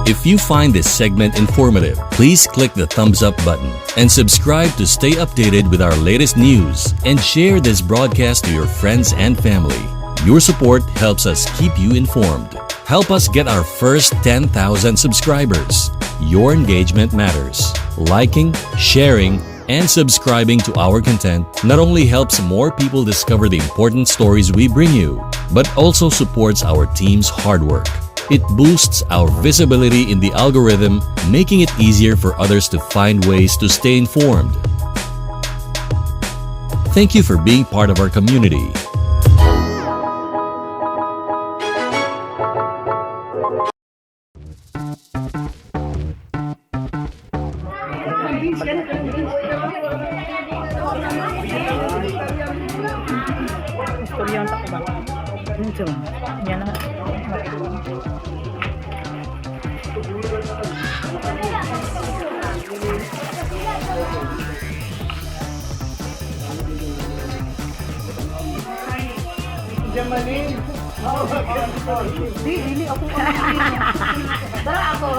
If you find this segment informative, please click the thumbs up button and subscribe to stay updated with our latest news, and share this broadcast to your friends and family. Your support helps us keep you informed. Help us get our first 10,000 subscribers. Your engagement matters. Liking, sharing, and subscribing to our content not only helps more people discover the important stories we bring you, but also supports our team's hard work. It boosts our visibility in the algorithm, making it easier for others to find ways to stay informed. Thank you for being part of our community. Istorya tak ba? Ito. Yan na. Jamalin. Dili ako. Dara ako.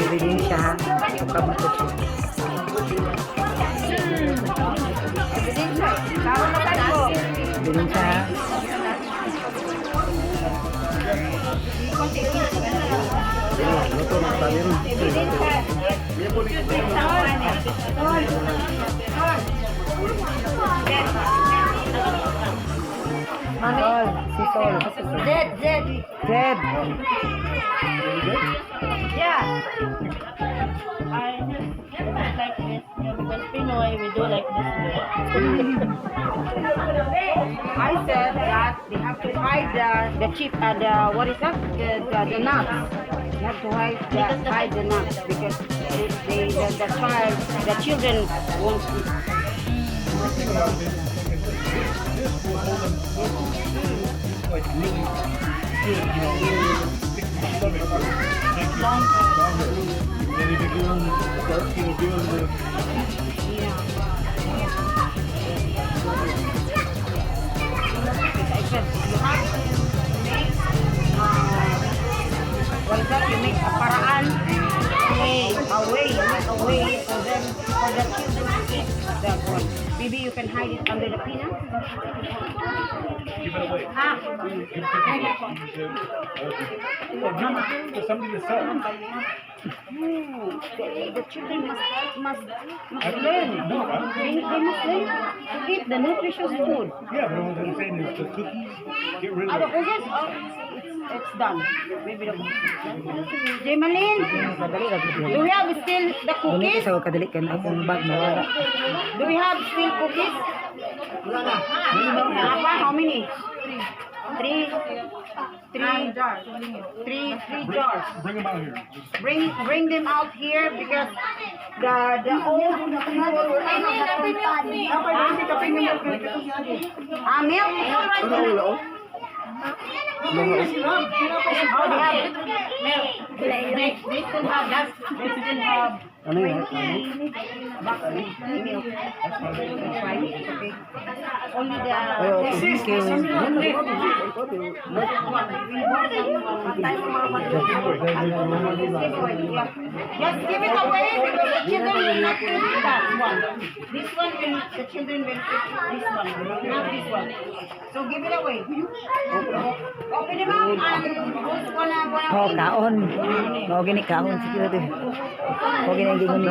Ebidensya, suka mo siya. Ebidensya. Luto na tayo rin. Sol, si Sol. Zed. Zed. Yeah. I just like this, because Pinoy, we do like this. I said that they have to hide the chip, what is that? The nuts. You have to hide the nuts because the children won't eat. What is that? You make a paraan, a way for them, for the children to eat that one. Maybe you can hide it under the peanut. Give it away. For somebody to sell. The children must learn. They must learn to eat the nutritious food. Yeah, but what I'm saying is the cookies, get rid of The it. cookies, it's done. Maybe the Jamalin, do we have still the Dili cookies? sa kadali kan akong bag na wala. Do we have still cookies? How many? Three jars. Bring them out here. Bring them out here because the old people were milk. Oh, they have milk. They still have that. They still have Ano yun? milk. That's fine. Okay. only the... Thank you. Just give it away because the children will not eat that one. This one will, the children will eat this one, not this one. So give it away. Open them up and who's gonna Oh, eat? kaon. Oh, gini kaon siguro din. Oh, gini gingon ni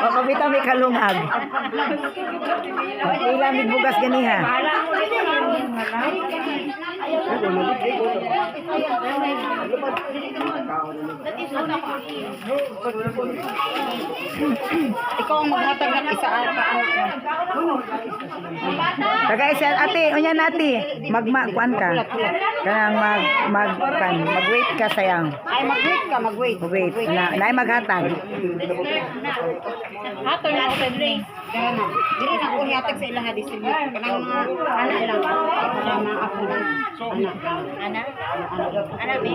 Oh, pabitaw may kalungag. Oh, ilang may bugas ganiha. Ikaw ang maghatag ng isa ata. Taga isa ate, unya nati. Kuan ka. Kanang mag-wait ka sayang. Ay, mag-wait ka, mag-wait. Wait, na maghatag. Hato na ako sa drink. Kaya na. Dili na ko hihatag sa ilang hadis. Kanang mga anak lang. Kanang mga ako lang. Anak. Ana, be.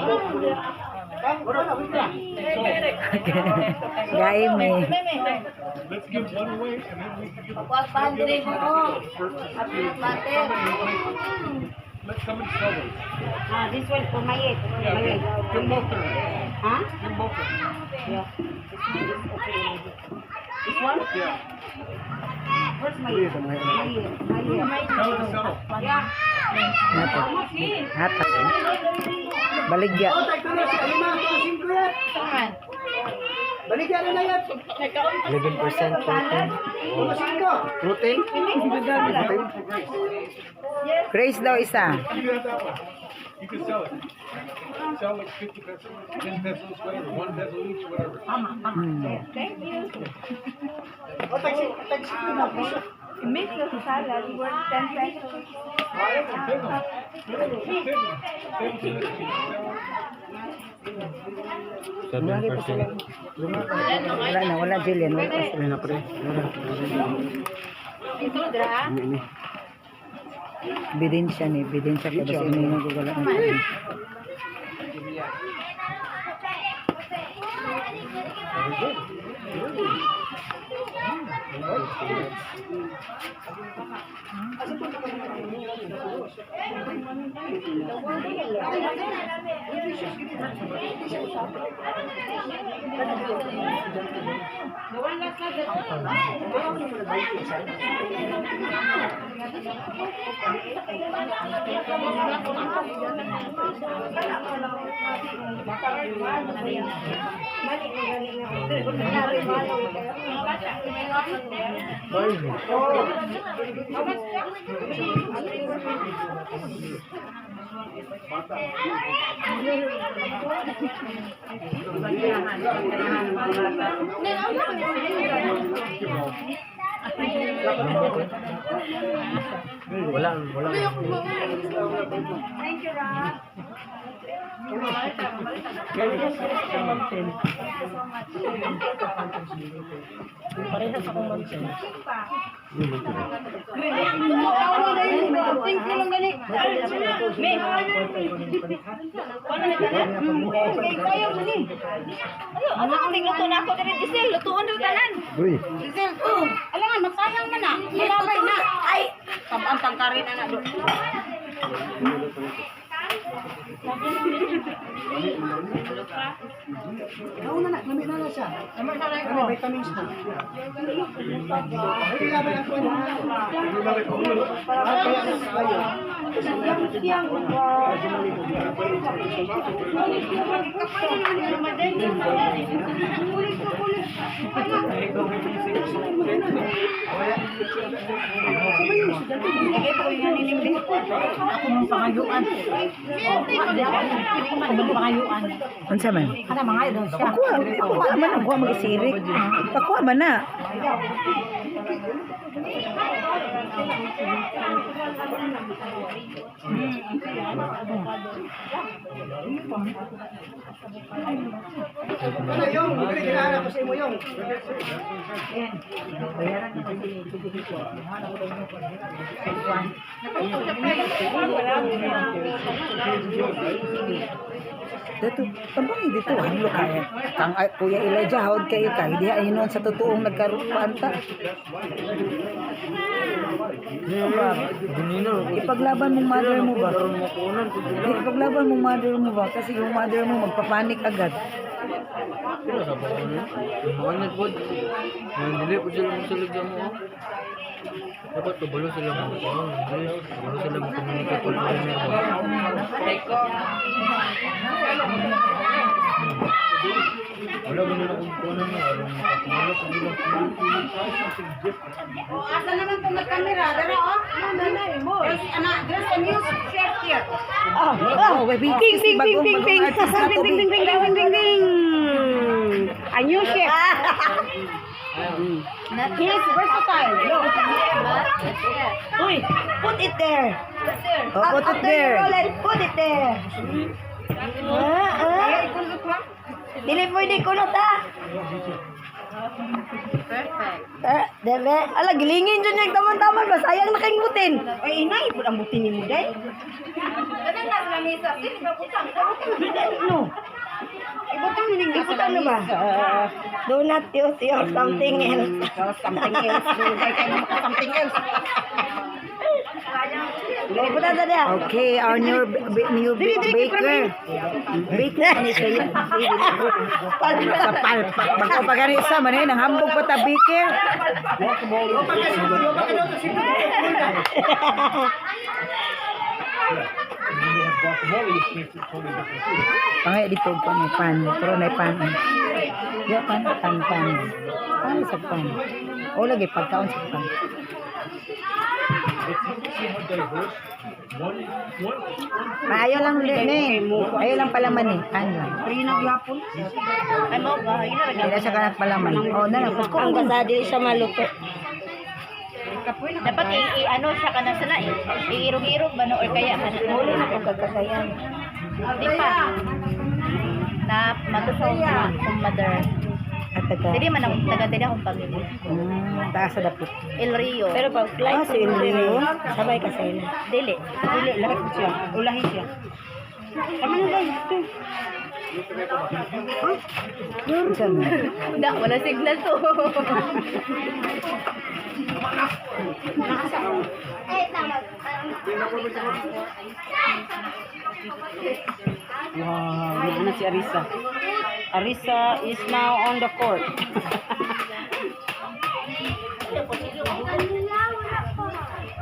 Gaim eh. Let's give one away and then we can give Wag pandre mo ko. Bater. Let's come and sell it. This one for Mayet. Mayet. Give both of them. Huh? Give both of them. Yeah. This one? Yeah. Where's Mayet? Mayet. Mayet. Tell her to settle. Yeah. Hatag. Baligya. Saan? 11% protein. Protein? Grace daw isa. You have that one. You can sell it. Sell like 50 pesos, 10 pesos, whatever, 1 peso each, whatever. Thank you. Mix with the salad worth 10 pesos. Take them. Take them. Wala Jillian. Ito, dra. Bidensya ni, bidensya ko basta ini nagugala. Ano ang luto na ako diri Giselle, lutuon rin tanan. Giselle, alangan, magsayang na na. Malamay na. Ay, kabantang ka rin na do. Unsa man? Pakuha man ang kuha mag-isirik. Pakuha man na. Dito, tambang dito. Ano kaya? Kang Kuya Elijah, hawad kayo ka. Hindi hinuon sa totoong nagkarupan ta. Ipaglaban mong mother mo ba? Ipaglaban mong mother mo ba? Kasi yung mother mo magpapanik agad. Mangat po. Dili po sila magsulig sa mo. Dapat kabalo sila mo. Kabalo sila mag-communicate po sa inyo. Wala ba nila kung kunan mo? Alam mo, kabalo ko nila. Asa naman itong nag-camera? Dara, oh. There's a new chef here. Ting, ting, ting, ting, ting. Ting, ting, ting, ting, ting, ting. A new chef. He's versatile. Look. Uy, put it there. Oh, put it there. Put it there. Dili pwede kulot ha. Perfect. Debe, ala gilingin dyan yung taman-taman ba? Sayang na kayong butin. Ay, inay, ipod ang butin ni mo, day. Ganun na sa mesa. Sino ba putang? No. Ibutang nining ibutang na ba? Do not use your something else. Something else. Something else. Ibutang na niya. Okay, our new baker. Baker ni siya. Sa palpak. Bako pagarisa man eh, nang hambog pa ta baker. Pangay dito pa may pan, pero may pan. Ya pan. Pan sa pan. O lagi pagkaon sa pan. Ayaw lang ulit ni. Ayaw lang palaman eh. Ano? Free na gyapon. Ano ba? Hindi siya kanak palaman. O na lang. Ang kasadi sa maluto. Dapat i-ano siya ka na sana i-irog-irog ba no or kaya ka na Muli na pagkakasayan. di pa na matusaw kung mother. At taga. Dili man ang taga-tida akong pamilya. Taas sa dapit. El Rio. Pero pag flight si Ilio. sabay ka sa ila. Dili. Dili, lahat siya. Ulahi siya. Tama na ba? Saan mo? Da, wala signal to. Wow, ano si Arisa? Arisa is now on the court.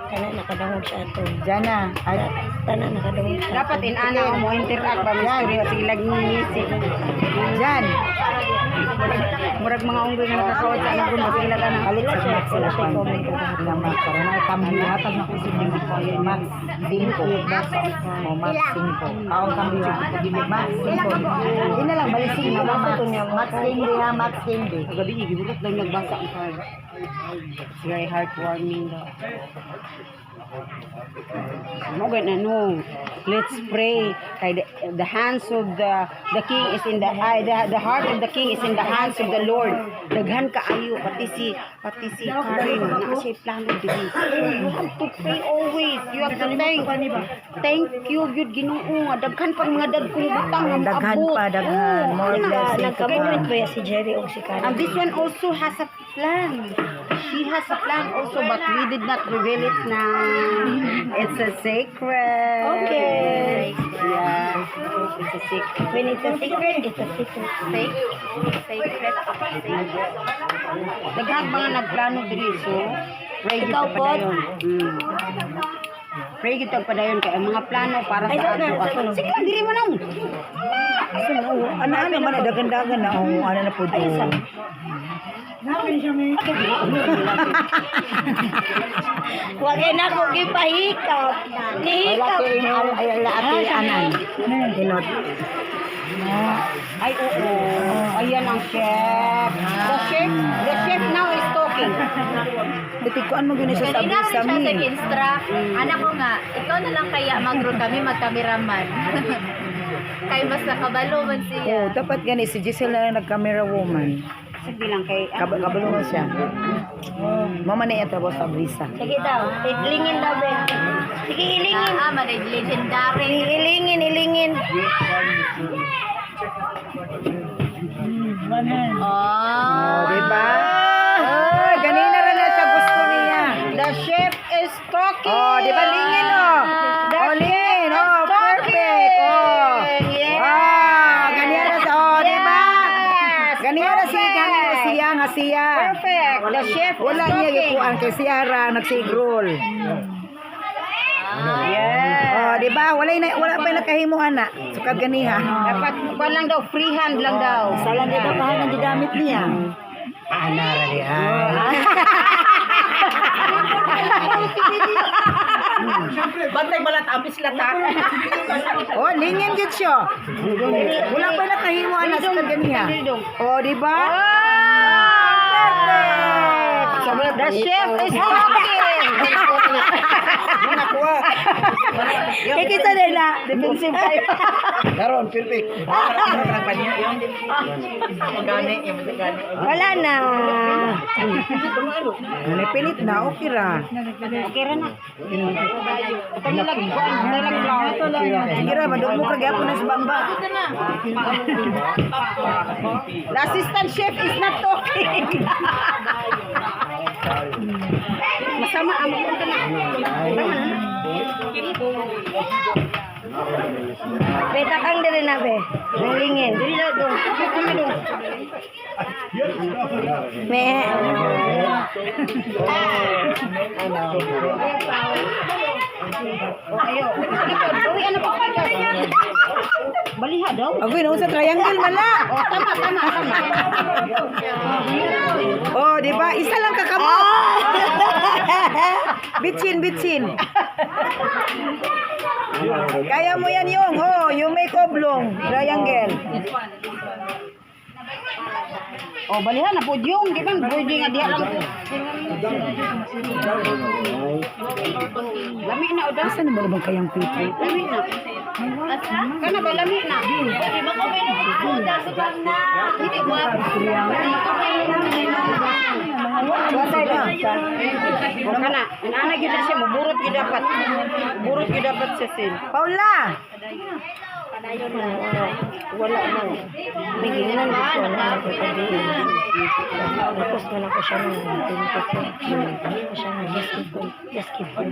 Kana nakadangog siya ato. Diyan na. Ay, Tanan nakadangog siya. dapat inana mo interact ba mo sige lagi Diyan. Murag mga unggoy nga nakakawat sa ano mo sila ka nang alit sa max sila pa. Naman para na kami hatag na ko si Max 5 o Max 5. Kaon kami Max 5. Ina lang balising na lang to niya Max 5 ha Max 5. Gabi gibulat lang nagbasa ang card. It's very heartwarming daw. No, no. Let's pray. Kay the hands of the king is in the heart of the king is in the hands of the Lord. Daghan kaayo pati si Karen na siya plano diri. You have to pray always. You have to thank you gyud Ginoo nga daghan pang mga dagkong butang ang Daghan abot. pa, daghan. More blessing to come. ba si Jerry o si Karen? And this one also has a plan. She has a plan also, but we did not reveal it now. It's a secret. Okay. Yeah, it's a secret. When it's a secret, it's a secret. Secret. Daghan mga nagplano diri, so pray gid Ikaw pa po? dayon. Pray gid pa dayon kay ang mga plano para sa ato. Sige, diri mo nang. Ano man dagan-dagan na o ano na pud. Wag na ko gipahikap. Nihikap. Ay laati anan. Dinot. Ay, oo. Ayan ang chef. The chef now is talking. Bitikuan mo gini sa sabi Kanina sa rin siya sa mi. Kinstra. Anak ko nga, ikaw na lang kaya mag-room kami magkameraman. Kay mas nakabalo man Oh, siya. dapat gani si Giselle na nag-camera woman. Sige lang kay... Kabulungan siya. Mama na ito, boss, sa brisa. Sige daw. Ilingin daw, Ben. Sige, ilingin. Legendary. Ilingin. Oh, diba? Oh, ganina rin na siya gusto niya. The chef is talking! Oh, diba lingin, oh. Oh, lingin, oh, perfect. Oh. Ganyan na siya, oh, diba? Ganyan na siya. Perfect! The chef is Wala niya talking! ikuan kay Ciara, nagsigrol. Yes! Oh, diba? Wala pa nakahimuan na. Sukad ganiha. Dapat kuan lang daw, free hand lang daw. Sa lang dito kahan ang gigamit niya. Nara di ay. Bantay balat amis lata. Oh, lingin gid siya. Wala pa nakahimuan na sukad ganiha. Oh, diba? Perfect. The chef is talking! Kikita nila, defensive tayo. Karon, perfect. Wala na. Pilit na, okay ra. Okay ra na. Ito nilag flour. Sige ra, madugmo ka gyapon na sa bamba. The assistant chef is not talking. Masama ang punta na. Beta kang diri na, be. Ilingin. Dili daw doon. Kami doon. Me. Ayo. Uy, ano pa ka? Baliha daw. Agoy na sa triangle mala. Oh, tama. Oh, di ba? Isa lang kakamo. Bitsin. Kaya mo yan yung. Oh, you make oblong. Triangle. Oh, baliha na po yung. Di ba? Pwede nga diya lang. Lami na o daw. Saan mo naman kayang people? Lami na. Kana ba lami na? Di ba ko dasugan na. Hindi mo O kana. Ana gid na siya muburot gid dapat. Burot gid dapat siya sin. Paula! Wala na. bigyan na tapos na ko siya ng siya ng basketball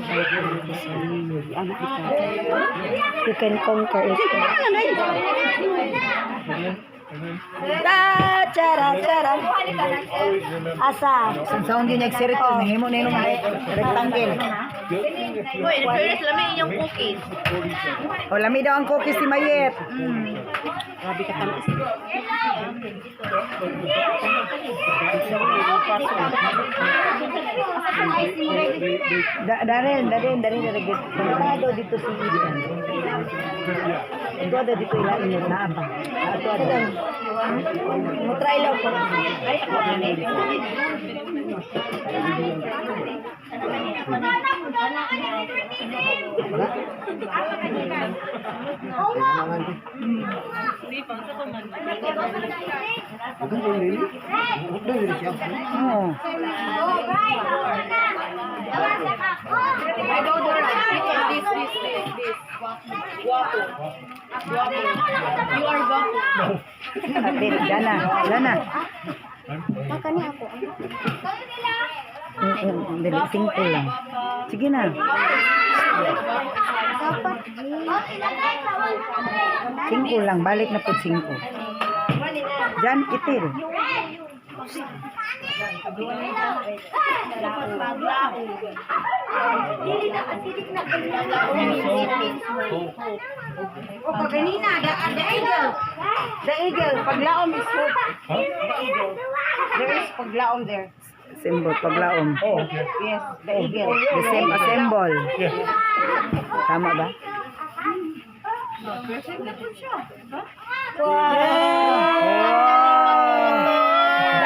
you can conquer it. Chara. Asa? Sound din nagsirit ko. Nahimo na yung rectangle. Uy, fairness lami yung cookies. O, lami daw ang cookies si Mayet. Grabe ka tamis. Darin. Pagkado dito si Ian. Ito ada dito ilain yun na apa. Ito ada. Mo try lang ko. Ay, ako You are guapo. Lana. Makani ako. Dali, simple lang. Sige na. Singko lang, balik na po singko. Diyan, itil. O kaganina, the eagle. Paglaom is hope. The eagle. There is paglaom there. Symbol, paglaom. Yes, the eagle. The same as symbol. Tama ba? The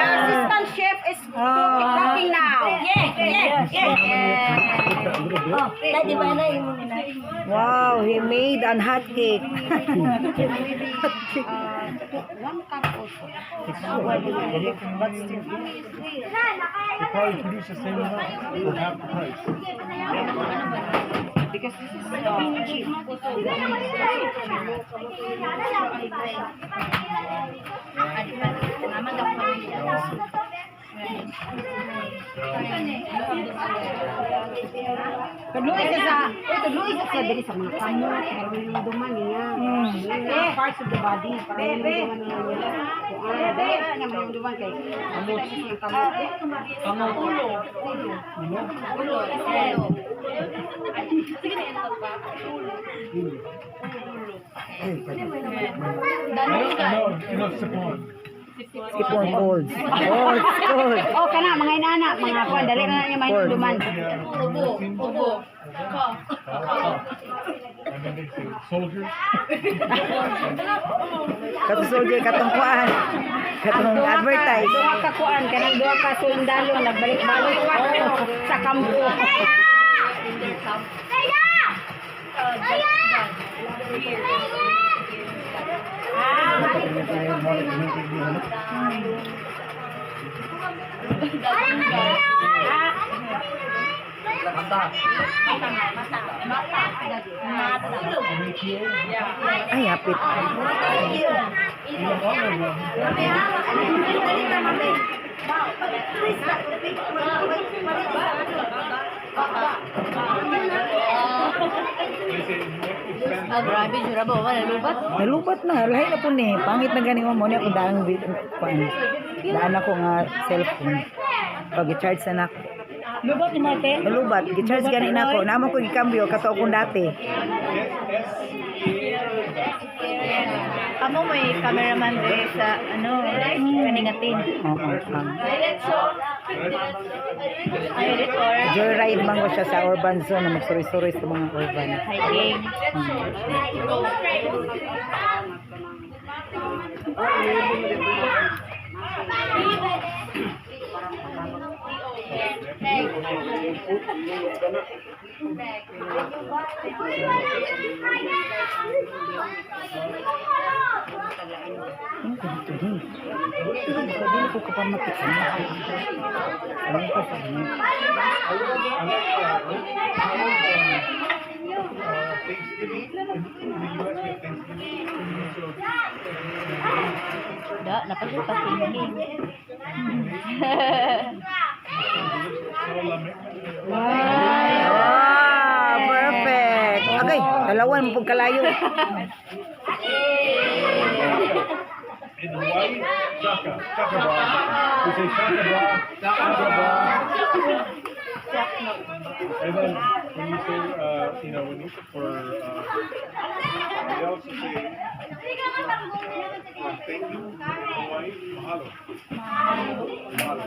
assistant chef is cooking now. Di ba na yung Wow, he made an hot cake. 1 cup also. But still, they probably produce the same amount for half the price. Because this is cheap. Kadluoy isa sa diri sa mga kamot, para yung duman niya. Parts of the body, para yung duman niya. Kung ano, dali na yung duman kay kamot yung kamot. Ulo. No, Sapon. Sipon cold. Cold. Oh, kana mga inana, mga kuan dali na niya may duman. Ubo. And then they say soldiers. Kato soldier katong kuan. Katong advertise. Duha ka kuan kanang duha ka sundalo nagbalik-balik sa kampo. Ay, hapit. They say Ah, grabe, jura ba? Wala lubat? Nalubat na, lahi na po ni. Pangit na gani mo niya kung daan kuan. Daan ako nga cellphone. Pag i-charge na nako. Lubat ni Mate? Nalubat, i-charge gani nako. Namo ko gikambyo kato akong dati. Amo may cameraman dre sa ano, kaningatin. Ay, editor. Joyride man ko siya sa urban zone na magsuri-suri sa mga urban. Hiking. Dili ko kapamatik sa mga. Ano pa sa mga? Thanksgiving in the U.S. we have Thanksgiving. So Da, napasukat hindi. Wow, perfect. Okay, dalawan mo pong kalayo. in Hawaii, shaka, shaka bra. We say shaka bra. And then when you say, when you for, they also say, thank you, in Hawaii, mahalo. Mahalo.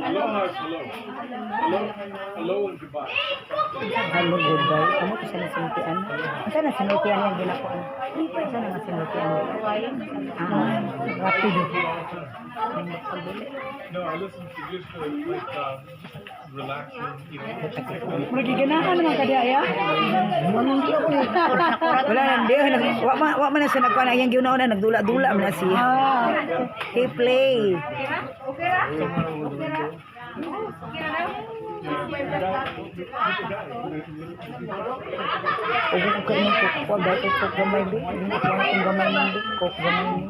Aloha is hello. Hello and goodbye. Hello, goodbye. Amo ko siya nasinutian. Asa na sinutian yung ginakuan? Asa na nasinutian? Rapid. No, I listen to just relaxing, Magiganahan naman ka diya. Wala na, di. Wa man na siya nagkuhan. Ayang giunaw na, nagdula-dula man na siya. He play. Ogo ko kayo ng kukwa. Dahil kuk gamay di. Hindi ko lang kung gamay man di. Kuk gamay ni.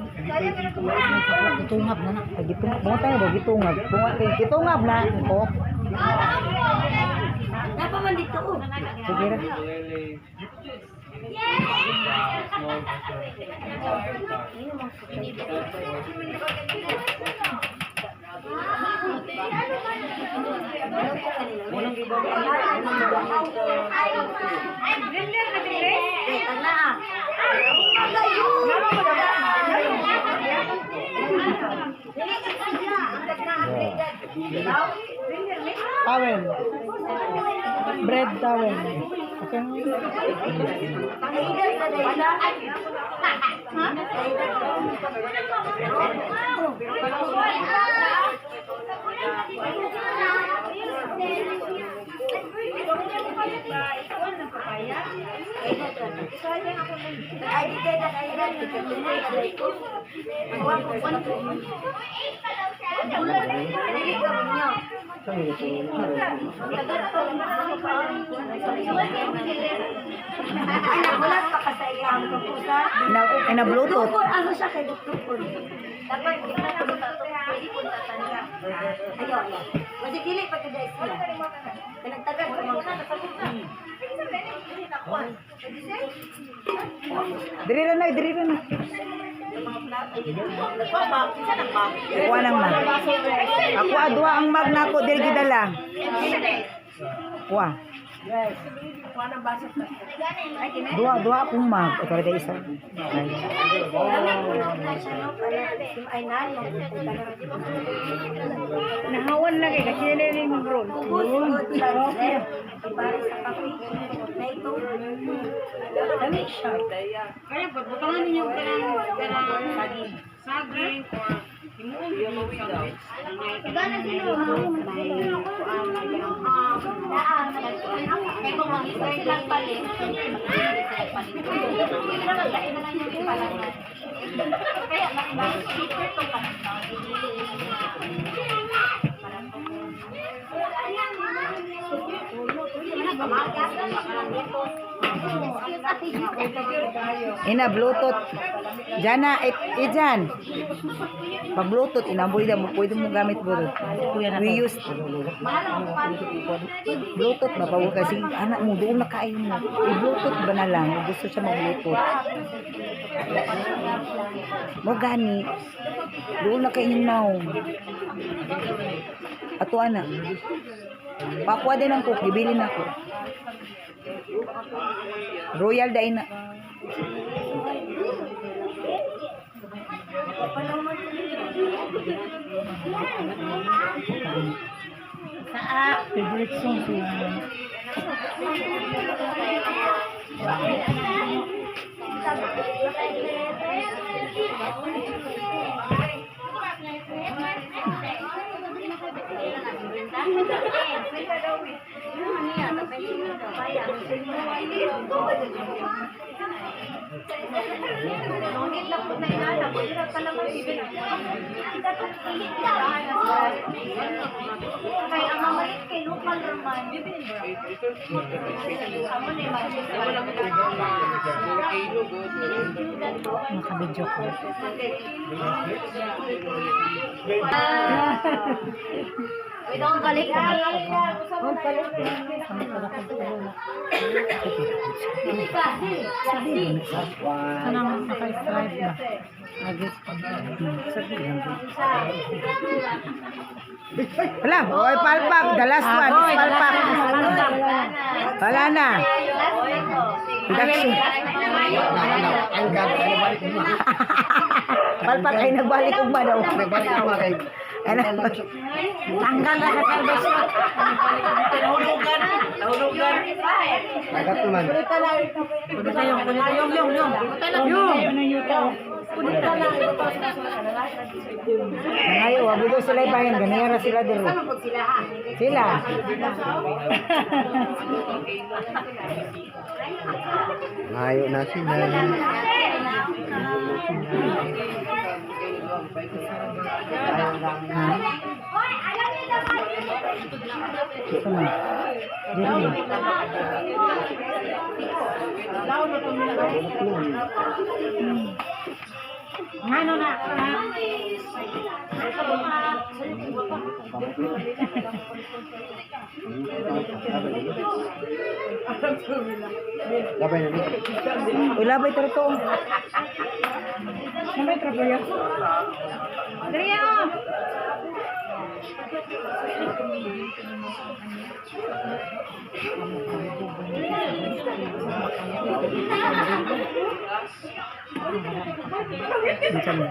Gitungab na na. Gitungab. Bunga tayo ba? Gitungab. Gitungab na. Kuk. Napaman dito. Sige ra. Tawel. Bread tawel. Okay. Na Bluetooth. Ano siya kay Dr. Paul? Dapat kita na pwede po tatanya. Ayun. Kasi dili pa kada isla. Pinagtagal ko mga Diri na. Kuha ng mag. Ako adwa ang mag na ako diri gidala. Kuha. Dua akong mag. Ito rin isa. Nahawan lagi kasi nila yung roll. Kaya butangan ninyo kanang saging or himuon sandwich. Gana sino Ina Bluetooth. Jana, dyan. Pag Bluetooth, inaboy na mo. Pwede mo gamit Bluetooth. We use Bluetooth ba? Pag kasi anak mo, doon na kain mo. I-Bluetooth ba na lang? Gusto siya mag-Bluetooth. Mo gani. Doon na kain now. Ato anak. Pakuha din ang cook. Bibili na ko. Royal dahil na. Favorite song siya. Nakabidyo ko. Ang balik na. Anong naka-strive na? Agis pa. Wala, oy palpak, the last one, palpak. Wala na. Palpak ay nagbalik ugma daw. Ano? Tanggal na sa service. Nahulugan. Agad naman. Ngayon, wag daw sila ibayan, ganera sila dito. Sila. Ngayon na sila. Sama. Dili. Ano na? Labay na rin. Wala ba ito ito? Sampai trabaho. Dria. Macam ni.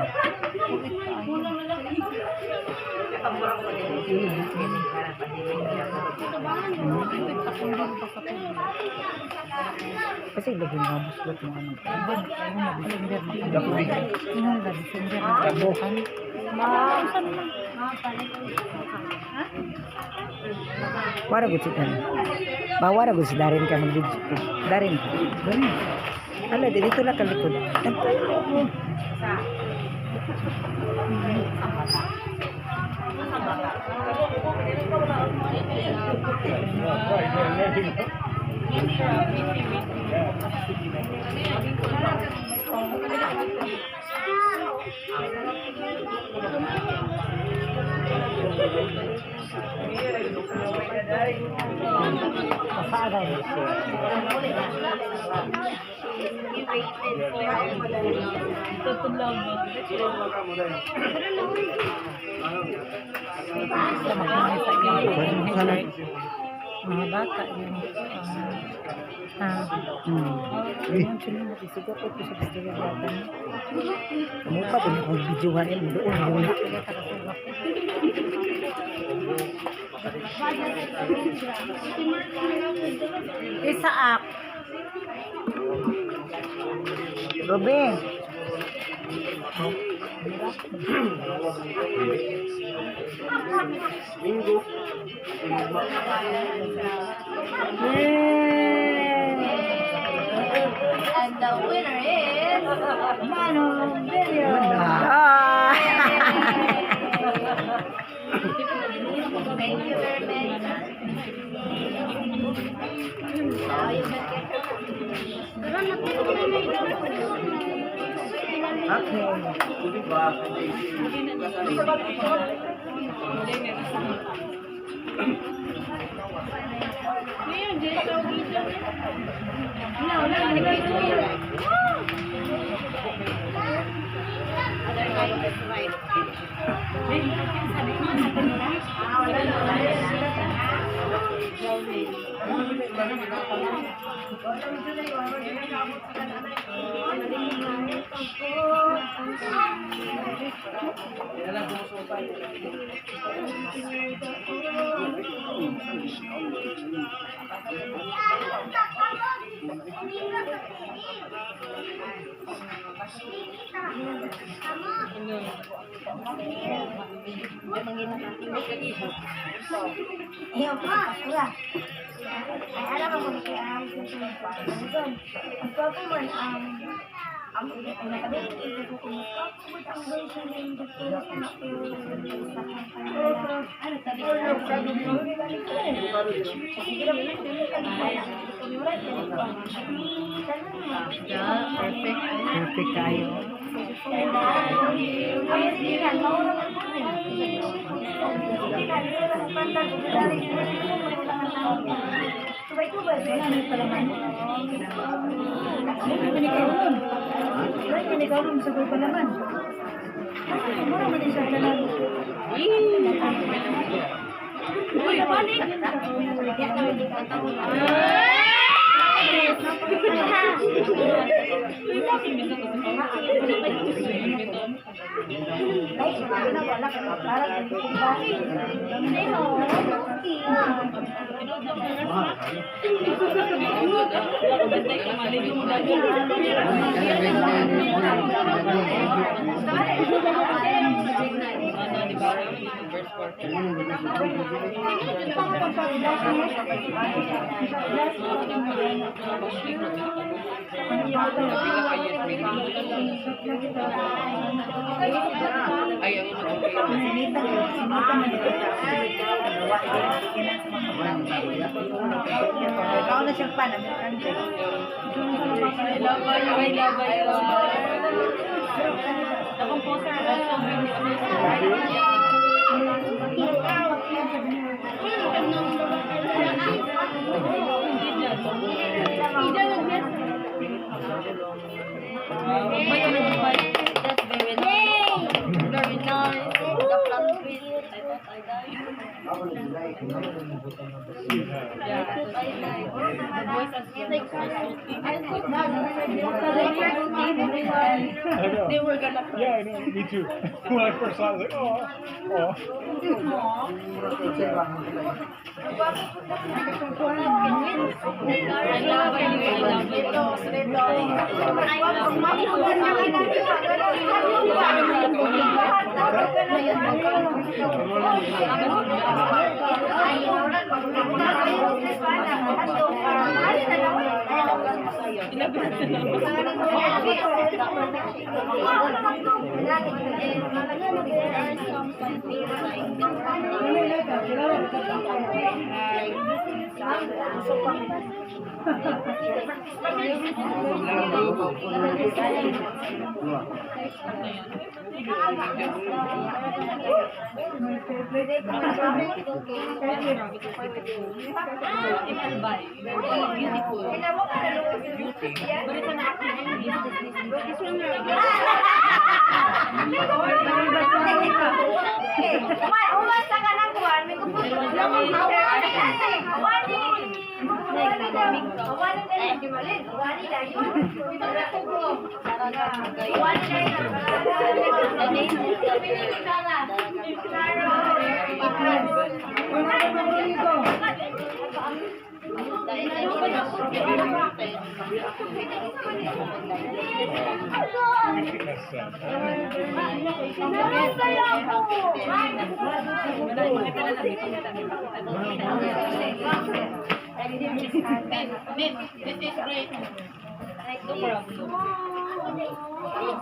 Kasi lagi ngabos buat mga ano. Dakubi. Ini lagi sender. Wara gud si Darin. Bawara gud si Darin ka mag Darin. Darin. Ala, dito na kalikod. Mga bata yun. Ayun sila nakisigaw ko sa kastigay bata. Kamu pa din akong videohan yun. Doon. Isaak. Robin. And the winner is Mano Video. Thank you very Iya, Pak. Iya. Ay, alam mo kung kaya ang pagpapaman ang nakalit ito kung pagpapaman ang version ng dito na ano tabi Perfect kayo. Tubay-tubay, ano pala man? Ikaw rin sa grupo naman. Mura mo din siya naman. Uy, balik! Ikaw na siyang pan. That's very nice. Very nice. The plot twist. I thought I died. Yeah, I like the voice as they were gonna cry. Yeah, I know. Me too. When I first saw it, I was like, oh. Ay,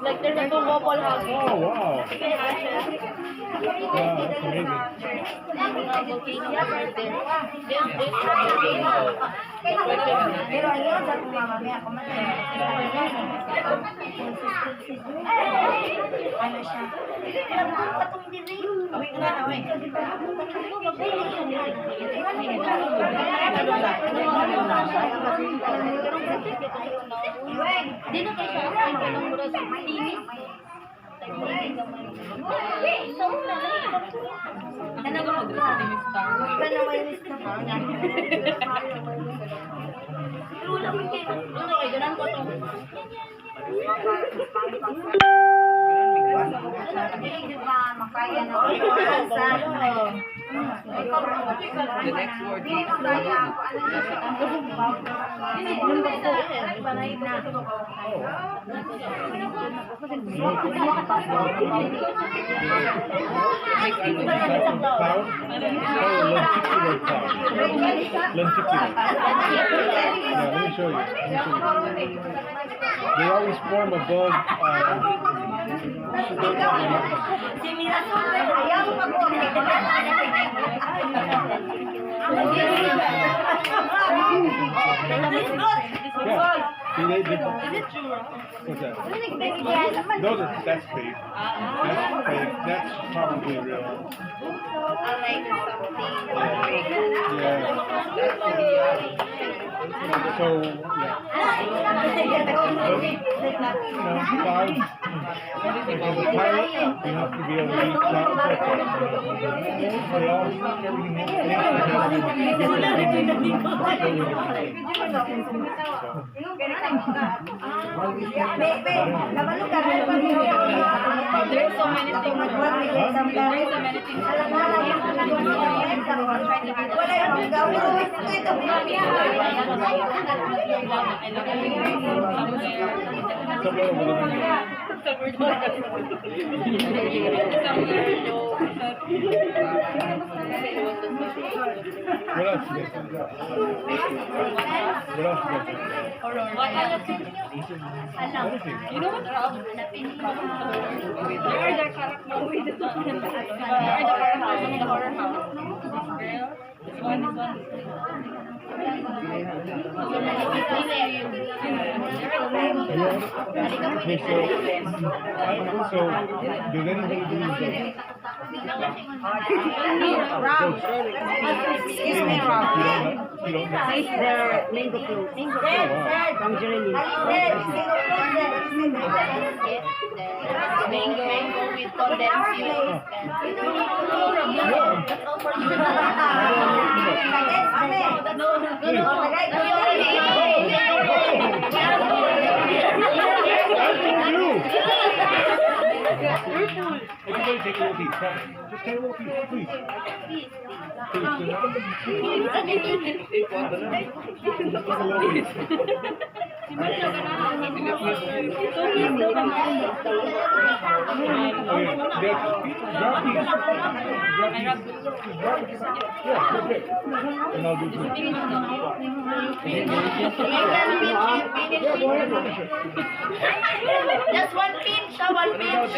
Like there's a two couple hugging. Oh, wow. Wow, that's amazing. Pero ayun, sa mamamaya ako ano siya? Awit na, awit. Dito kayo siya ay kanang murag tinis. Ano ba mag-dress sa tinis star? Ano kayo ganun ko to? Makaya na. The next word is Cloud? Oh, lenticular cloud. Yeah, let me show you. They always form above. Yeah. See, they, what's that? Those are, that's fake. That's fake. That's probably real. Yeah. So, yeah. Cloud. As a pilot, you have to be able to read cloud forecast. They all, There's so many things. There's so many things. What else you guys got? What else you guys got? What else? You know what, Rob? Where are the characters? Where are the characters in the horror house? Girl, this one. Okay, so does anybody do the Rob. Excuse me, Rob. you don't know? Taste their mango fruit. Mango fruit from Jerilyn. Mango with condensed milk. Everybody take a little piece. Just take a little piece, please. Please, do not. Just a little piece. So he's the one. Oh, yeah. That's grab these. Grab these. Yeah, okay. And I'll do two. Just one pinch, one pinch.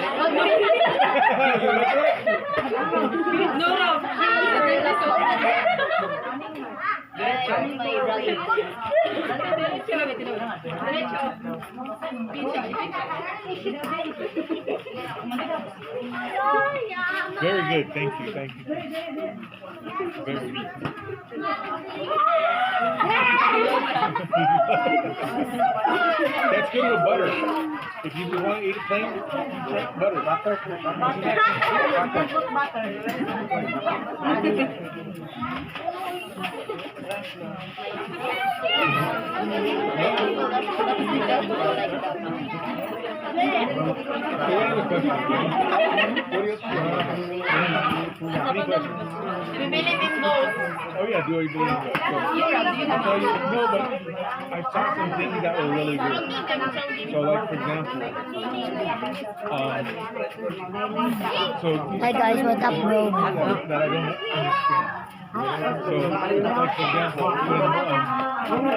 No, no. Very good. Thank you. Thank you. Very good. That's good with butter. If you want to eat it plain, butter. Bibili din those. Oh yeah, do I believe that? So, I'll tell you, no, but I saw some things that were really good. So like for example, so Hi guys, what's up, bro? that I don't understand. So like for example, when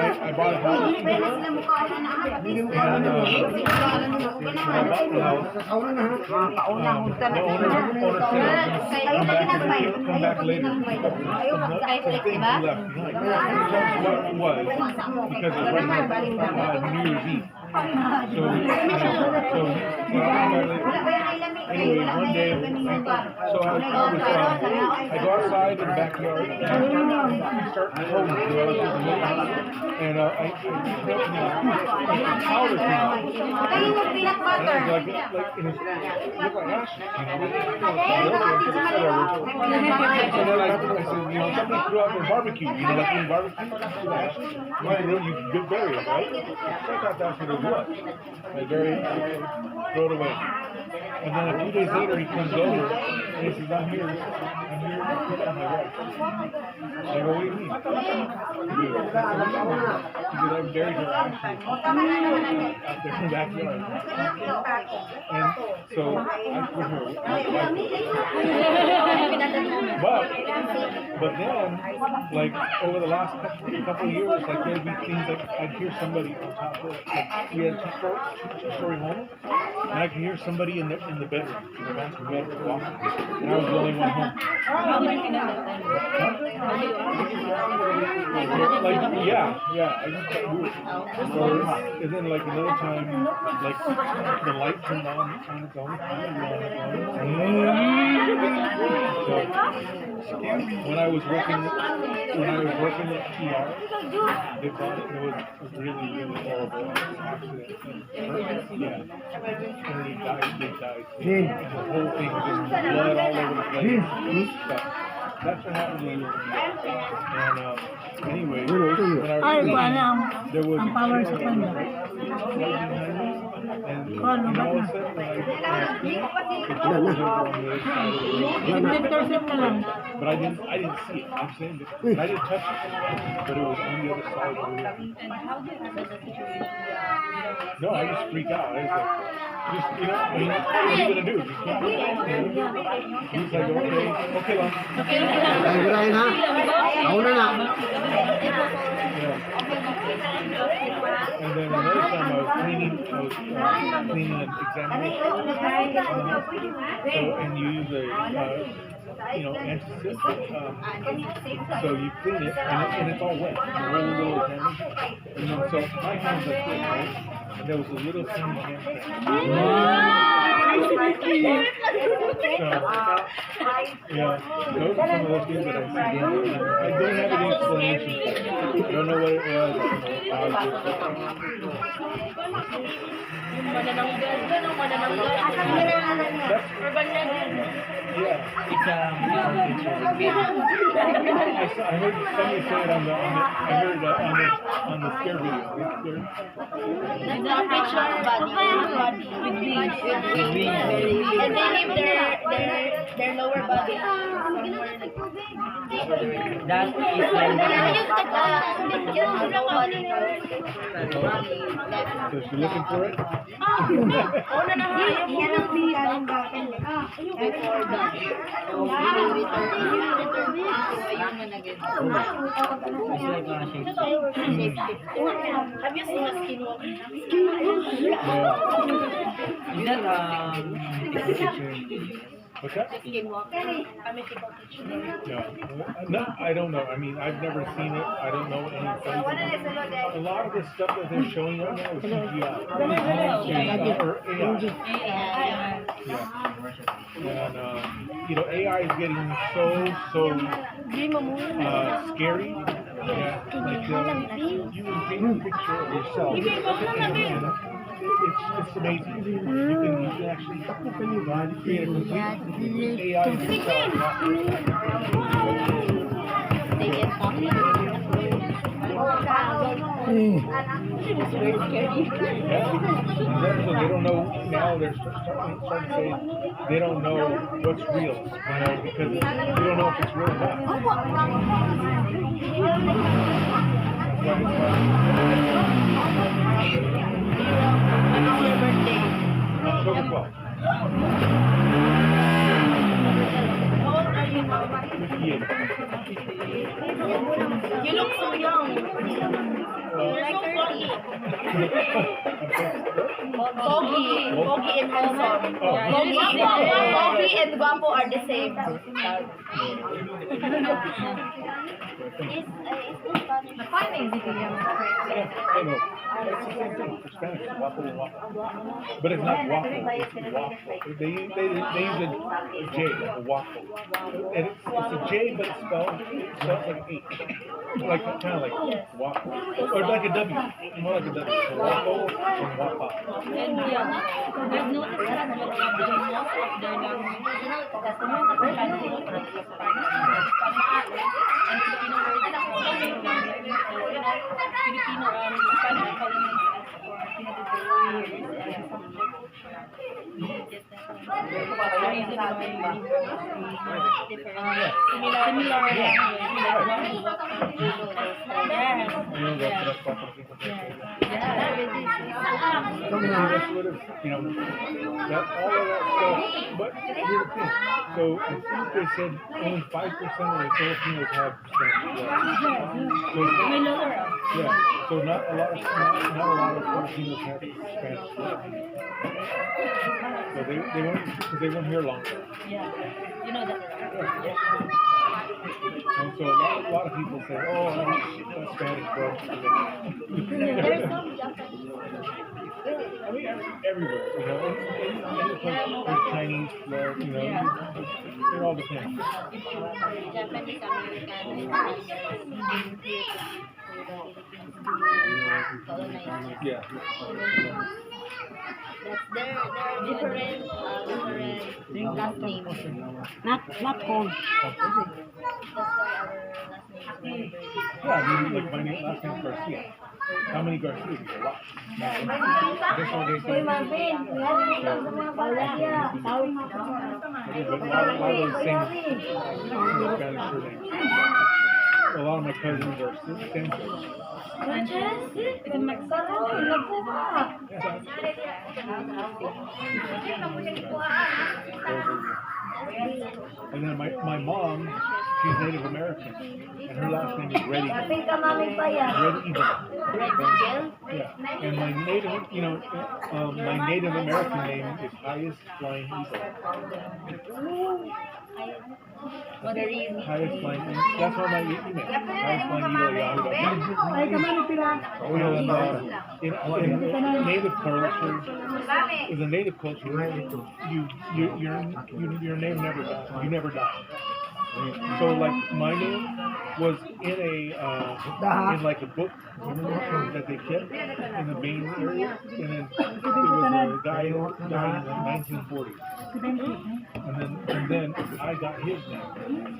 I bought a house, and when I bought the house, the owner said come back later. Some things left behind. What it was because it was New Year's Eve. So anyway, one day, so I go outside in the backyard and I start holding and I powder came out. And it was like it looked like ash, So then I said, somebody threw out their barbecue, like doing barbecue, you could bury it, right? So I thought that's what it was. I throw it away. And then a few days later he comes over and he says, I'm here. I'm my wife. I go, what do you mean? He said, I buried her ashes out there in the backyard. And so I put her but then, like, over the last couple of years, like, there'd be things like, I'd hear somebody on top of it, like, we had a two-story home, and I could hear somebody in the bedroom, in the master bedroom, walking, and I was the only one home. Like, yeah, I just got weird. And then, like, another time, like, the light turned on its own. So, when I was working at TR, they thought it was a really, really horrible accident. Yeah. And they died. The whole thing was just blood all over the place. So, that's what happened to me. And anyway, when I was there was a power supply. And all of a sudden, when I but I didn't see it. I'm saying that I didn't touch it, but it was on the other side of the room. No, I just freak out. I was like, what are you gonna do? You can't. He's like, okay, Lon. And then another time I was cleaning an examination. And you use a antiseptic. So you clean it, and it's all wet. The whole little examination. And then, so my hands are clean, right? And there was a little tiny hand print. Yeah, those are some of those things that I see. I don't have any explanation for it. I don't know what it was. Yeah. I heard somebody say it on the scare video. The picture body with wings. And they leave their their lower body is somewhere like That is like So she's looking for it? Yan ang pinakaling bakit. before that. it's like shape. Have you seen a skinwalker? Is that picture? What's that? Skinwalker. A mythical creature. No, I don't know. I mean, I've never seen it. I don't know anything. A lot of the stuff that they're showing right now is CGI. Or AI. Yeah. And, you know, AI is getting so scary. Yeah, like you can paint a picture of yourself. It's amazing. You can actually create a complete AI of yourself. They get talking. It's very scary. Yeah, so they don't know now. They're starting to say they don't know what's real, you know, because you don't know if it's real or not. It's your birthday. October 12th. How old are you now? 58. You look so young. You're so foggy. Foggy and handsome. Foggy and guapo are the same. I know. It's the same thing for Spanish, waffle and waffle. But it's not waffle, it's waffle. They use a J, like a waffle. And it's a J, but it's spelled like an H. Like, kind of like waffle. Or like a W. More like a W. So waffle and waffle. And yeah, I've noticed that most of their language, and Filipino words na Filipino Spanish colonized You know, that all of that stuff. But here's the thing. So I think they said only 5% of the Filipinos have Spanish. So, yeah. So not a lot of Filipinos have Spanish. So they won't because they won't hear longer. Yeah, you know that. And so a lot of people say, "Oh, I'm Spanish, bro." I mean, everywhere, you know, any place there's Chinese, there's, you know, it all depends. Japanese, American, Yeah. That's their different last name. Not home. That's why our last name is Yeah, I mean, like my last name's Garcia. How many Garcias? A lot. That's all they say. But a lot of those same Spanish surnames. A lot of my cousins are Sanchez. And then my mom, she's Native American, and her last name is Red Eagle. Red Eagle. Yeah. And my native, you know, my Native American name is Highest Flying Eagle. Highest Flying Eagle. That's how my email. Highest Flying Eagle in native culture, in the native culture, your name never dies. You never die. So like my name was in a in like a book that they kept in the main area, and then it was a guy who died in the 1940s, and then I got his name,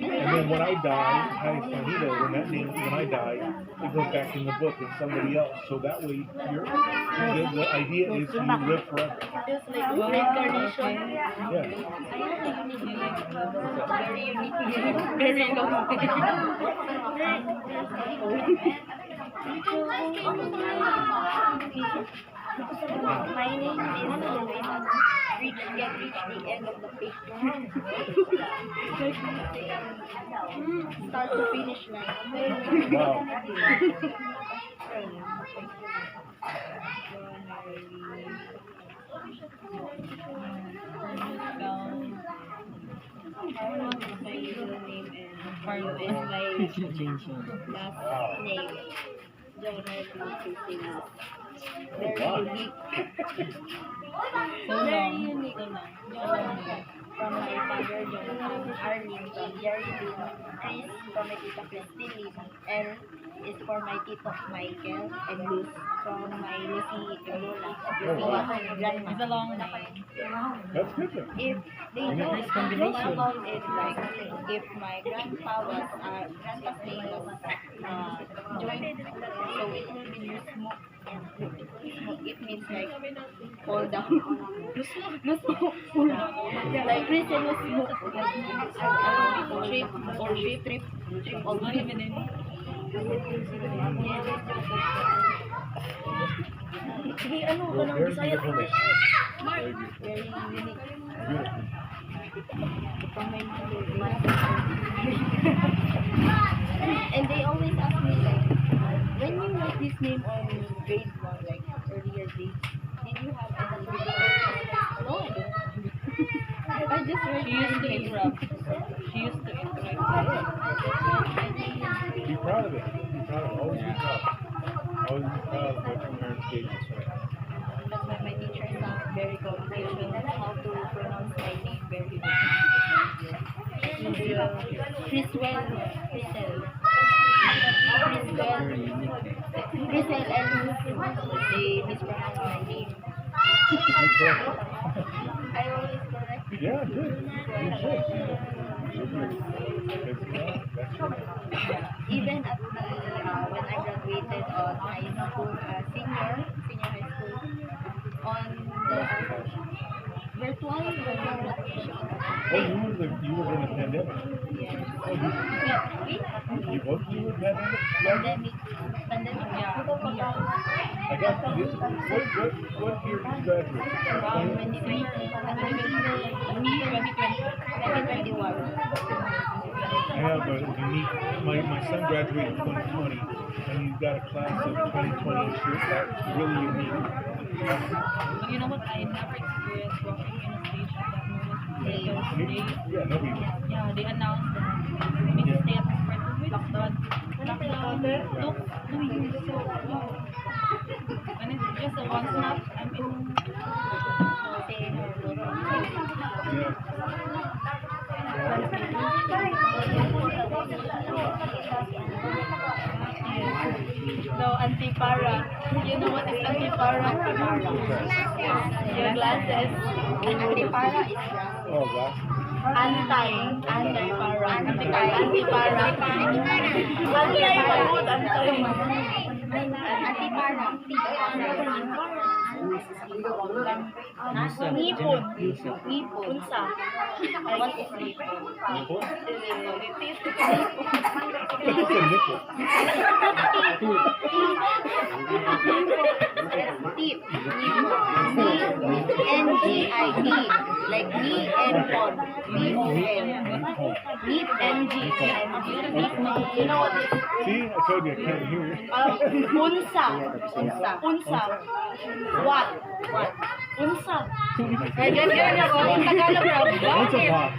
and then when I die, when I die, it goes back in the book and somebody else. So that way, the idea is you live forever. Just like reincarnation. Yeah. very unique. Very long. My name is get reach the end of the picture. Start to finish line. Wow. My middle name and Carlo is my last name. Jonah Lucas. Very unique. Very unique. From my father, Jonathan, Arlene, Jerry Lynn, Chris, from my tita Christine, L is for my tito Michael, and Luz from my Lucy Lola. Grandma. It's a long name. That's good then. If they know about it, like if my grandpa was grandpa's name was joint, so it will be loose smoke. It means like fall down. Loose smoke. Like Chris and loose smoke. Trip or trip or not even any. Sige, ano ka nang Very Bisaya? beautiful name. Very unique. Beautiful. And they always ask me like, when you write this name on grade 1, like earlier days, did you have any difficulties? No, I don't. I just wrote she used to interrupt. She used to interrupt. Be proud of it. Be proud of it. Always be proud. Always be proud of what your parents gave you. That's why my teacher is not very confused how to pronounce my name very well. Chriswell. Chriswell and they mispronounce my name. I always correct. Yeah, good. You should. That's good. Even at the when I graduated on high school, senior high school, on the virtual graduation. Oh, you were in a pandemic. Yes. Oh, you were in a pandemic? Pandemic, yeah. I got this. What year did you graduate? 2021. I have a unique, my son graduated in 2020, and he's got a class of 2020, so that's really unique. But you know what? I never experienced walking in a stage at that moment because Yeah, nobody. they announced that we need to stay at home for 2 weeks. Lockdown took 2 years. So, and it's just a one snap. I'm in. Yeah. No, antipara. You know what is antipara? Your glasses. Antipara is Oh, gosh. antipara. Antipara. Nipon. Unsa. What is nipon? Nipple? Repeat. It's a nipple. Tip. N-G-I-T. Like knee and pon. N-O-N. Nip and G. You know what is? See, I told you I can't hear it. Unsa. What? Unsa. In Tagalog raw. What's a pop?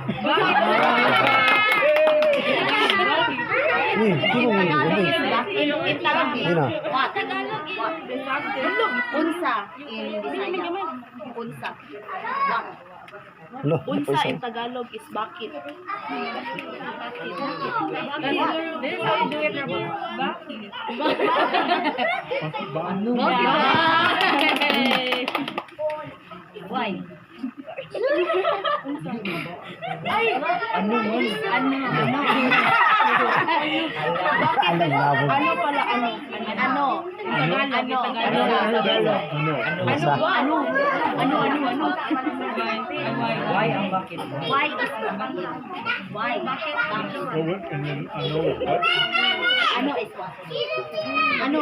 In Tagalog. What? Unsa. In Bisaya. Unsa. What? Unsa in Tagalog is bakit. This is how you do it, bakit. Why? Ano pala, ano? Ano? Why ang bakit? Why is the bucket? Why? Bakit? Oh, what? And then I know what? Ano is what? Ano?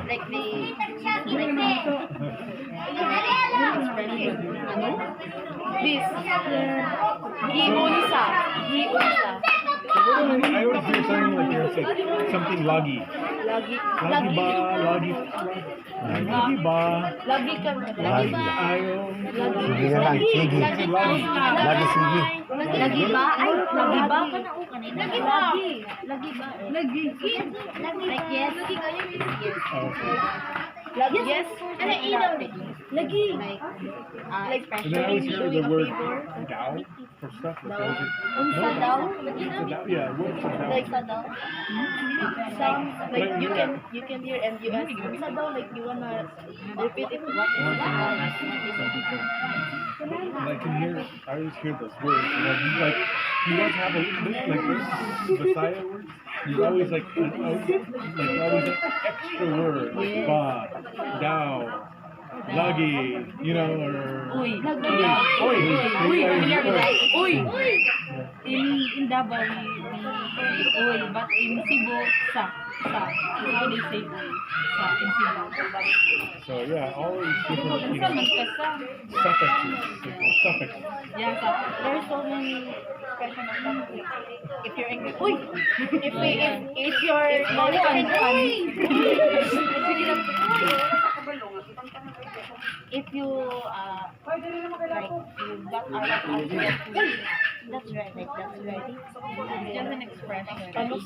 Like the ano? This. Giunsa. I always hear something like you're saying something lagi. Lagi ba? Lagi ba? Lagi ka. Ayaw. Sige na lang, sige. Lagi sige. Lagi ba? Ay, lagi ba? Lagi ba? Lagi ba? Lagi. Like yes. Lagi yes. Ano ilaw? Lagi. Like And then I always hear the word Dao for stuff. Like, Unsa daw? yeah, what's a Dao? Like sa daw? Some like you can hear and you ask unsa daw, like you wanna repeat it. What is that? And I can hear, I always hear those words. Like you guys have a like this Messiah words. There's always like always an extra word like ba, dao, lagi, you know, or Uy. Oi. Familiar with that? Uy. In Davao we oil, but in Cebu sa how they say oil sa in Cebu. So yeah, all these different Sa man ka sa suffixes. yeah sa There's so many expressions of that. If you're English, uy. If you're if you like you got out of that's right, like that's right. it's just an expression. Kanus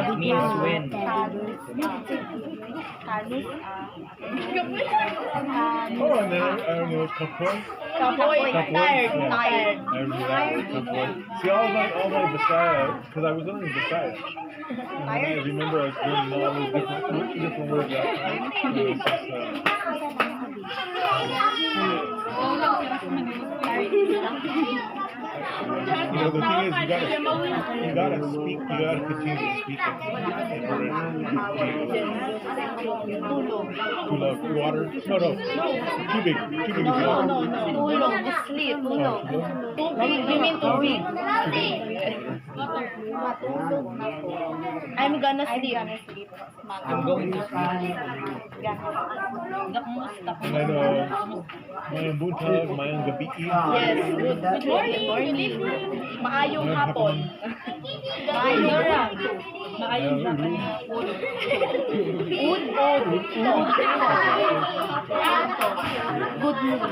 It means when. Oh, and then I don't know, kapoy. Tired. I remember kapoy. See, all my Visaya, because I was learning Visaya. And I remember I was learning all those different words that time. And it was you know, the thing is, you gotta speak, you gotta continue to speak in order to love water. No, too big is water. Tulog, sleep, tulog. You mean to read? I'm gonna sleep. I'm going to sleep. And then, mayang buntag, mayang gabi. Yes, good morning. Maayong hapon. Maayong hapon. Maayong sa kanya. Good mood.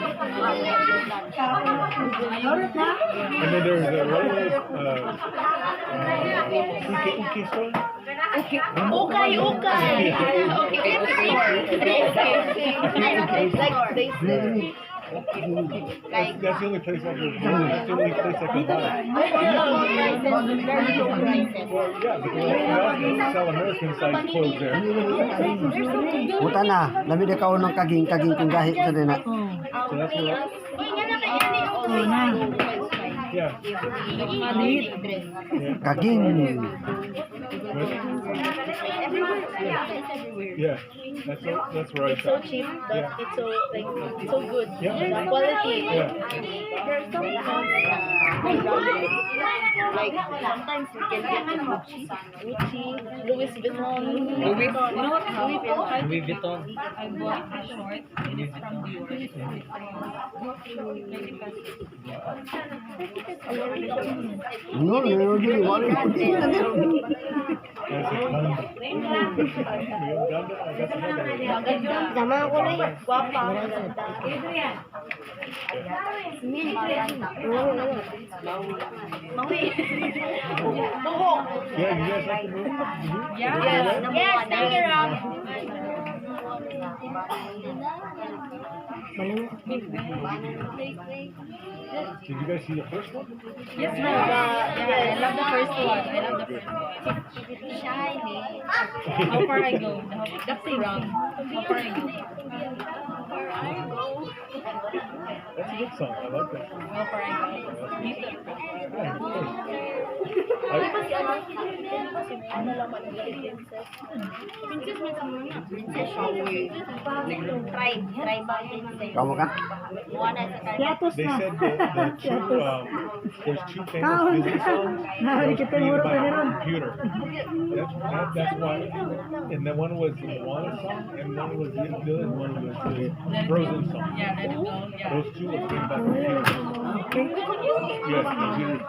And then there's a uke song. Okay. Like they say. Like That's the only place I can buy. That's the only place I can buy. Well, yeah, because we also sell American sized clothes there. Buta na, labi na ka unang kaging kung gahi sa din na. So that's where, yeah. Kaging. Yeah, that's where I it's so shop. cheap, but Yeah. it's so like it's so good. Yeah. The quality. Yeah. There's some like sometimes we can get Gucci, Louis Vuitton. You know what? Louis Vuitton. I bought a short and it's from Dior. No, meron din. Wala yung puti na meron. That's a ton. Maganda. Sama ko rin. Guwapa. Maganda. Mawi. Tuhok. Yeah, you guys like the movie? Yes, take it out. Did you guys see the first one? Yes, no. Yeah, I love the first one. How far I go? That's the wrong. How far I go? That's a good song. I like that. Go for it. Yeah, of course. Try ba din Kamu kan? They said the two, there's two famous Disney songs that was created by a computer. That's why. And then one was the Moana song, and one was the other one was the Frozen song. Yeah, let it go. Yeah. Those two were created by computers. Yes, computers.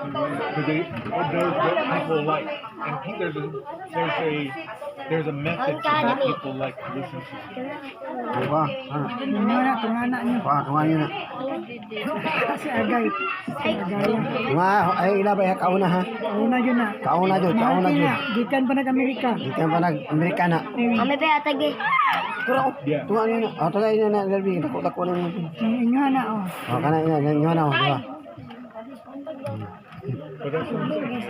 Because there's what people like, and there's a method to what people like to listen to. Wah, ano? Wah, kumain na. Wah, ay ilabay ha, kauna ha. Kauna jud, kauna jud. Gikan pa nag-Amerika. Ikan pa nag-Amerika na. Kami pa atag Yeah. Tuwa niyo na. Oh, tagay na derby. Tako na mo. Inyo na oh. Oh, kana ina, inyo na oh, diba? But that's what I'm saying.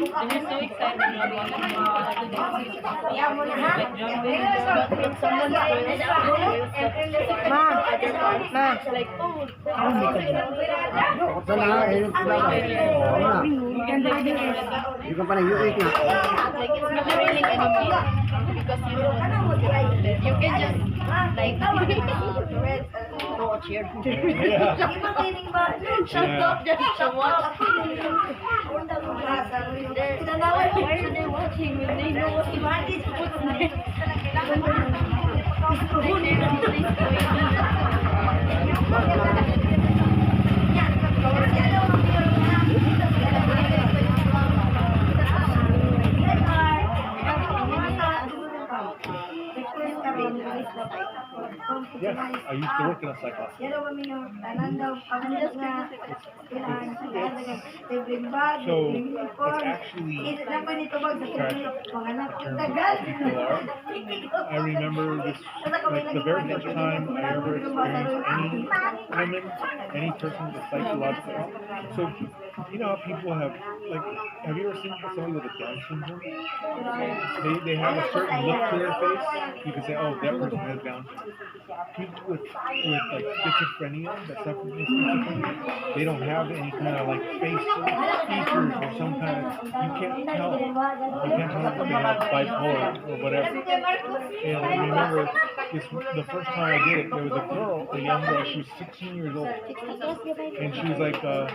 I'm so excited about Ito na ha, ayun sila. Oo na. Hindi ka pa nag-uik na. Like it's not really anymore because you can just like go cheer. Shut up, just watch. Why are they watching when they know what's next? They know what's going on. Yes, I used to work in a psych hospital. So it's actually I remember this, like the very first time I ever experienced any woman, any person with psychological. So you know how people have, like, have you ever seen somebody with a Down syndrome? They have a certain look to their face. You can say, oh, that person has Down syndrome. People with like schizophrenia, that suffer from schizophrenia, they don't have any kind of like face features or some kind of, you can't tell. You can't tell if they have bipolar or whatever. And I remember the first time I did it, there was a girl, a young girl, she was 16 years old. And she was like, I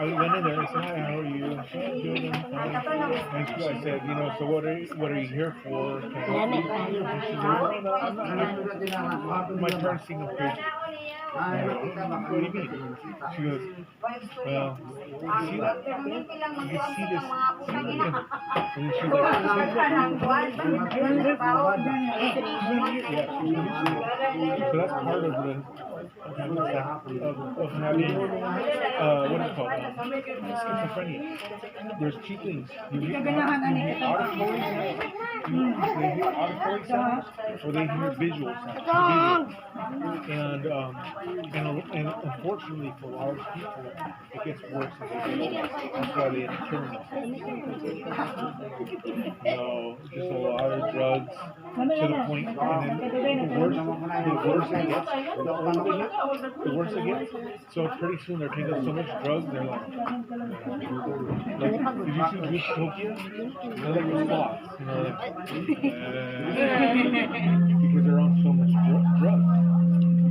went in there and said, hi, how are you? And she said, good, I'm fine. And I said, you know, so what are you here for? Can I help you? And she said, no, I'm not. My parents think I'm crazy. What do you mean? She goes, well, you see that? You see this? And then she's like, so that's part of the of having what is it called? Schizophrenia. There's two things. You hear auditory sounds, or they hear visual sounds. And unfortunately for a lot of people, it gets worse as they get older. That's why they end up killing themselves. Just a lot of drugs to the point, and then the worse it gets, the worse it gets. So pretty soon they're taking so much drugs, they're like did you see Zootopia? They're like the sloths, you know, because they're on so much drugs.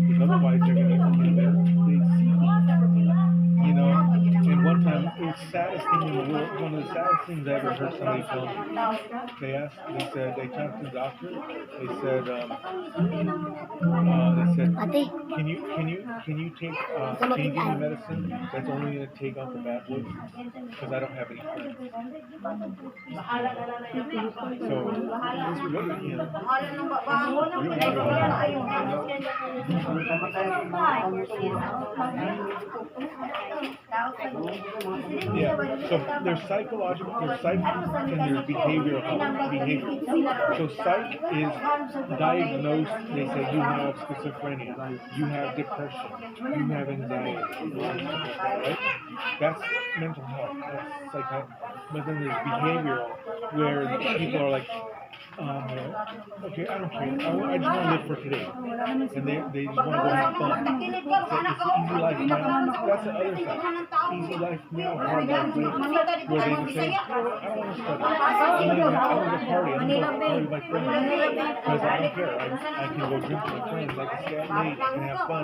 Because otherwise they're gonna you know. And one time, it was the saddest thing in the world. One of the saddest things I ever heard somebody tell me. They talked to the doctor. They said, can you take changing the medicine that's only going to take out the bad boys? Because I don't have any friends. So, it's really, you know, Yeah. So there's psychological, there's psych, and there's behavioral behavior. So psych is diagnosed. They say you have schizophrenia, you have depression, you have anxiety, right? That's mental health. That's psychiatry. But then there's behavioral, where people are like, okay, I don't care. I just want to live for today, and they just want to go have fun. So it's easy life now. That's the other side. Easy life now, hard life later. Where they just say, I don't want to study. I want to party. I want to go party with my friends. Because I don't care. I can go drink with my friends. I can stay out late and have fun,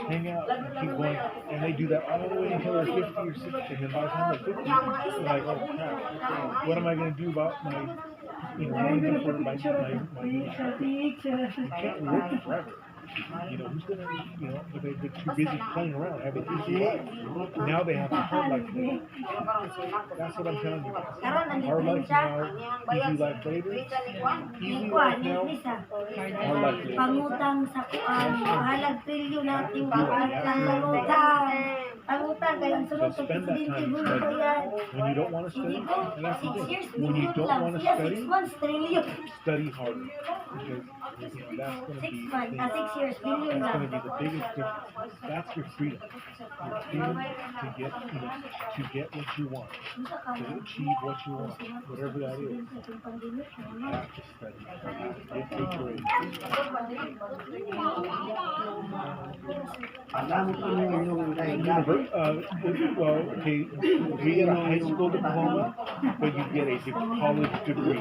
hang out, and keep going. And they do that all the way until they're 50 or 60. And then by the time they're 50, they're like, oh crap, what am I going to do about my, running for my you can't live forever. Who's gonna, but they're too busy playing around, having easy life. Now they have a hard life later. That's what I'm telling you. Hard life now, easy life later. Easy life now, hard life later. Pangutang sa kuan, halag trilyon natin pangutang. Pangutang kaya ang So sunod sa spend that presidente time mo studying. yan. When you don't want to study, and that's the 6 thing. years, When you don't want to study, 6 months, trillion. study harder. Because that's going to 6 be months, 6 years, billion that's lang. going to be the biggest difference. That's your freedom. Your freedom to get, to get what you want, to achieve what you want, whatever that is. You have to study. It takes your age. Well, okay, we get a high school diploma, but you get a college degree.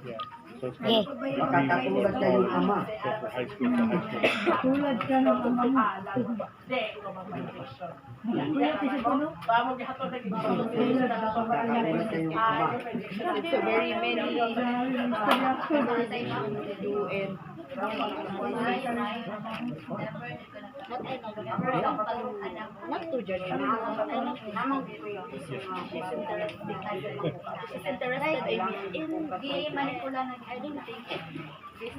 Yeah. So it's called degree. Kakatulad ka yung ama. So for high school, it's a high school. Tulad ka ng ama mo. Kakatulad ka yung ama. So very many organizations to do and not to judge you. She's interested in the manipulative. I don't think this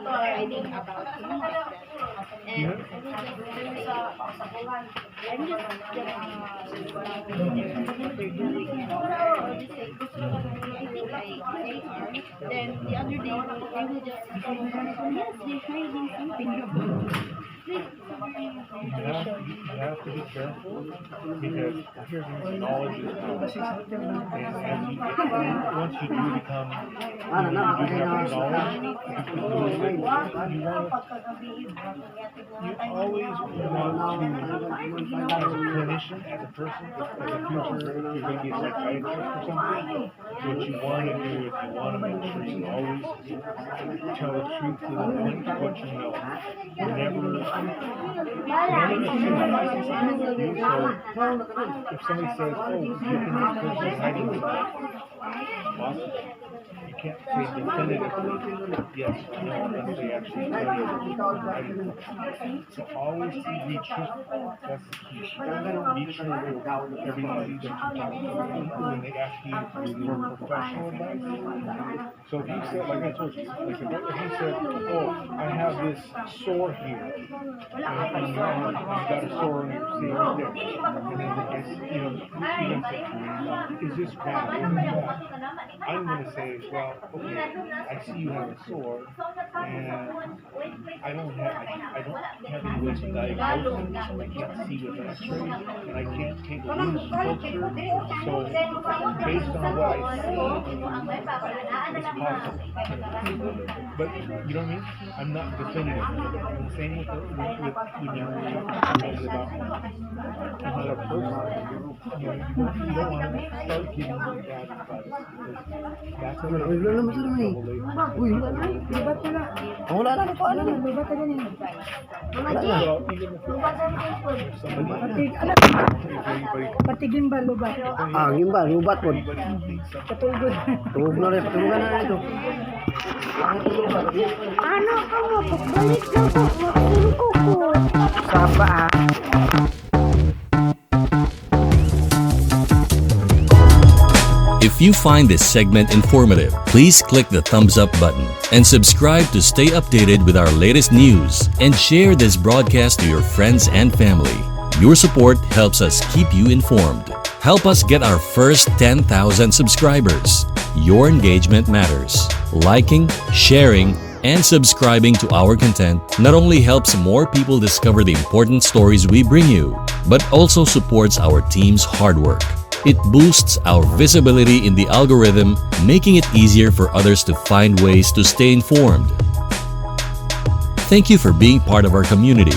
writing about and I'm just then the other day they would just yes, they're hiding something. You have to be careful because here's the knowledge is power. And as you, once you do become, you have the knowledge, you always want to, as a clinician, as a person, as a future, you're going to be a psychiatrist or something. What you want to do is you want to make sure you always tell the truth to the point of what you know. If somebody says, oh, you can this person's hiding stuff, awesome. You can't say definitively, yes, no, unless they actually tell you. So always be truthful. That's the key. Be truthful with everybody that you talk to. When they ask you for professional advice. So if you said, like I told you, like if you said, oh, I have this sore here, and you've got a sore in your see right there, and then I guess, is this bad? Is this bad? I'm going to say, well, okay, I see you have a sore, and I don't have any way to diagnose it, I can't see with an X-ray, and I can't take a loose culture, so based on what I see, it's possible. But, you know what I mean? I'm not definitive. And the same with about another person. You don't want to start giving them bad advice. That's what Uy, wala naman sa naman eh. Uy, lubat ka na. Wala na ako, alam na. Lubat ka ganyan. Wala na. Pati gimba, lubat. Ah, gimba, lubat po. Katulgod. Tulog na rin, patulugan na rin ito. Ano ka mo? Pagbalik na po. Magsulong ko ko. Sapa ah. If If you find this segment informative, please click the thumbs up button and subscribe to stay updated with our latest news, and share this broadcast to your friends and family. Your support helps us keep you informed. Help us get our first 10,000 subscribers. Your engagement matters. Liking, sharing, and subscribing to our content not only helps more people discover the important stories we bring you, but also supports our team's hard work. It boosts our visibility in the algorithm, making it easier for others to find ways to stay informed. Thank you for being part of our community.